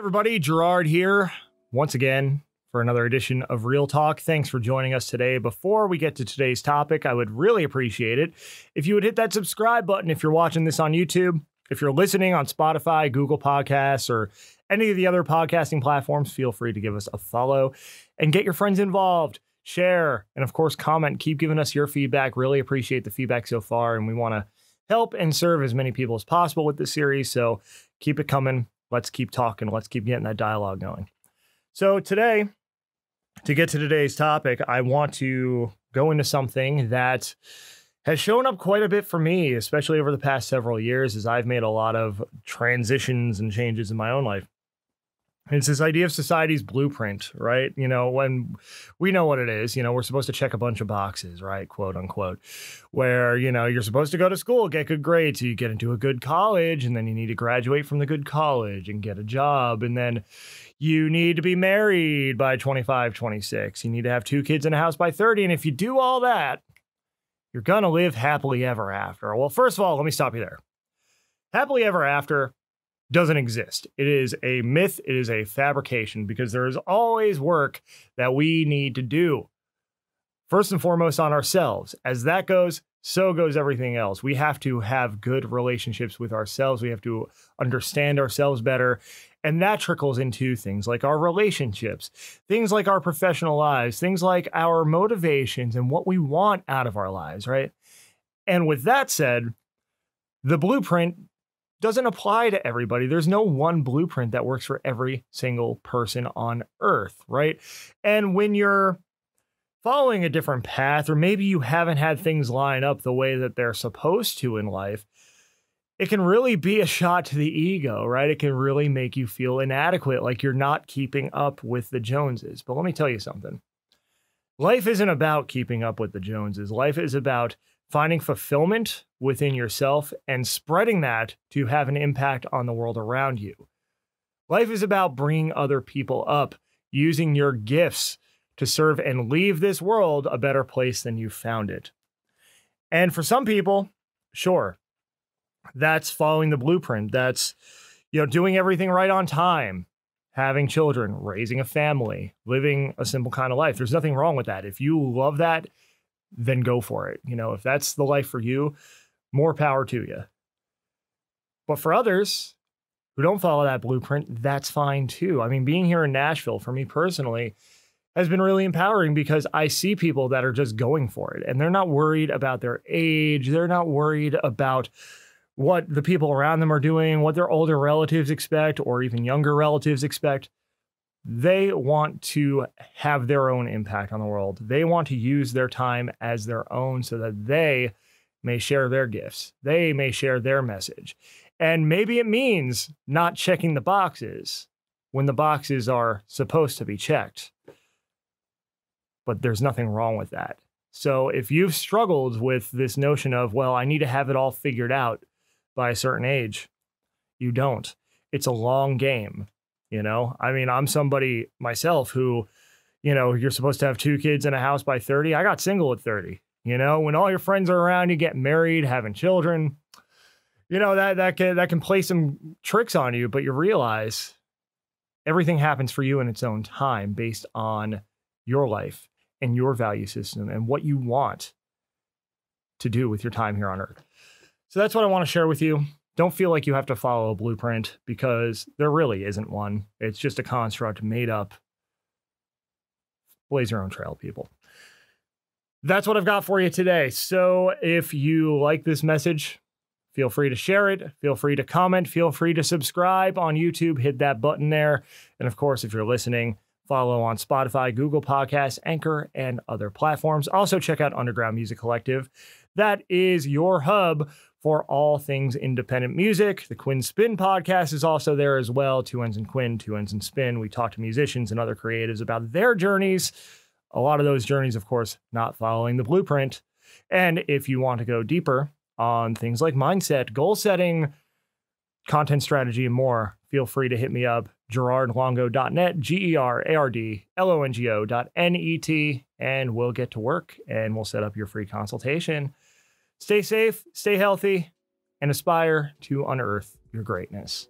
everybody, Gerard here once again for another edition of Real Talk. Thanks for joining us today. Before we get to today's topic, I would really appreciate it if you would hit that subscribe button if you're watching this on YouTube. If you're listening on Spotify, Google Podcasts, or any of the other podcasting platforms, feel free to give us a follow and get your friends involved. Share, and of course, comment. Keep giving us your feedback. Really appreciate the feedback so far, and we want to help and serve as many people as possible with this series, so keep it coming. Let's keep talking. Let's keep getting that dialogue going. So today, to get to today's topic, I want to go into something that has shown up quite a bit for me, especially over the past several years, as I've made a lot of transitions and changes in my own life. It's this idea of society's blueprint, right? You know, when we know what it is, we're supposed to check a bunch of boxes, right? Quote unquote, where, you're supposed to go to school, get good grades, so you get into a good college, and then you need to graduate from the good college and get a job. And then you need to be married by 25, 26. You need to have 2 kids in a house by 30. And if you do all that, you're going to live happily ever after. Well, first of all, let me stop you there. Happily ever after doesn't exist. It is a myth. It is a fabrication, because there is always work that we need to do. First and foremost on ourselves. As that goes, so goes everything else. We have to have good relationships with ourselves. We have to understand ourselves better. And that trickles into things like our relationships, things like our professional lives, things like our motivations and what we want out of our lives, right? And with that said, the blueprint doesn't apply to everybody. There's no one blueprint that works for every single person on Earth, right? And when you're following a different path, or maybe you haven't had things line up the way that they're supposed to in life, it can really be a shot to the ego, right? It can really make you feel inadequate, like you're not keeping up with the Joneses. But let me tell you something. Life isn't about keeping up with the Joneses. Life is about finding fulfillment within yourself and spreading that to have an impact on the world around you. Life is about bringing other people up, using your gifts to serve and leave this world a better place than you found it. And for some people, sure, that's following the blueprint. That's, doing everything right on time, having children, raising a family, living a simple kind of life. There's nothing wrong with that. If you love that, then go for it. If that's the life for you, more power to you. But for others who don't follow that blueprint, that's fine too. I mean, being here in Nashville, for me personally, has been really empowering, because I see people that are just going for it, and they're not worried about their age. They're not worried about what the people around them are doing, what their older relatives expect, or even younger relatives expect. They want to have their own impact on the world. They want to use their time as their own, so that they may share their gifts. They may share their message. And maybe it means not checking the boxes when the boxes are supposed to be checked. But there's nothing wrong with that. So if you've struggled with this notion of, well, I need to have it all figured out by a certain age, you don't. It's a long game. I mean, I'm somebody myself who, you're supposed to have 2 kids in a house by 30. I got single at 30. When all your friends are around, you get married, having children, that can play some tricks on you, but you realize everything happens for you in its own time, based on your life and your value system and what you want to do with your time here on Earth. So that's what I want to share with you. Don't feel like you have to follow a blueprint, because there really isn't one. It's just a construct made up. Blaze your own trail, people. That's what I've got for you today. So if you like this message, feel free to share it. Feel free to comment. Feel free to subscribe on YouTube. Hit that button there. And of course, if you're listening, follow on Spotify, Google Podcasts, Anchor, and other platforms. Also check out Underground Music Collective. That is your hub for all things independent music. The Quinn Spin podcast is also there as well. 2 Ends in Quinn, 2 Ends in Spin. We talk to musicians and other creatives about their journeys. A lot of those journeys, of course, not following the blueprint. And if you want to go deeper on things like mindset, goal setting, content strategy, and more, feel free to hit me up, gerardlongo.net, GerardLongo.net, and we'll get to work and we'll set up your free consultation. Stay safe, stay healthy, and aspire to unearth your greatness.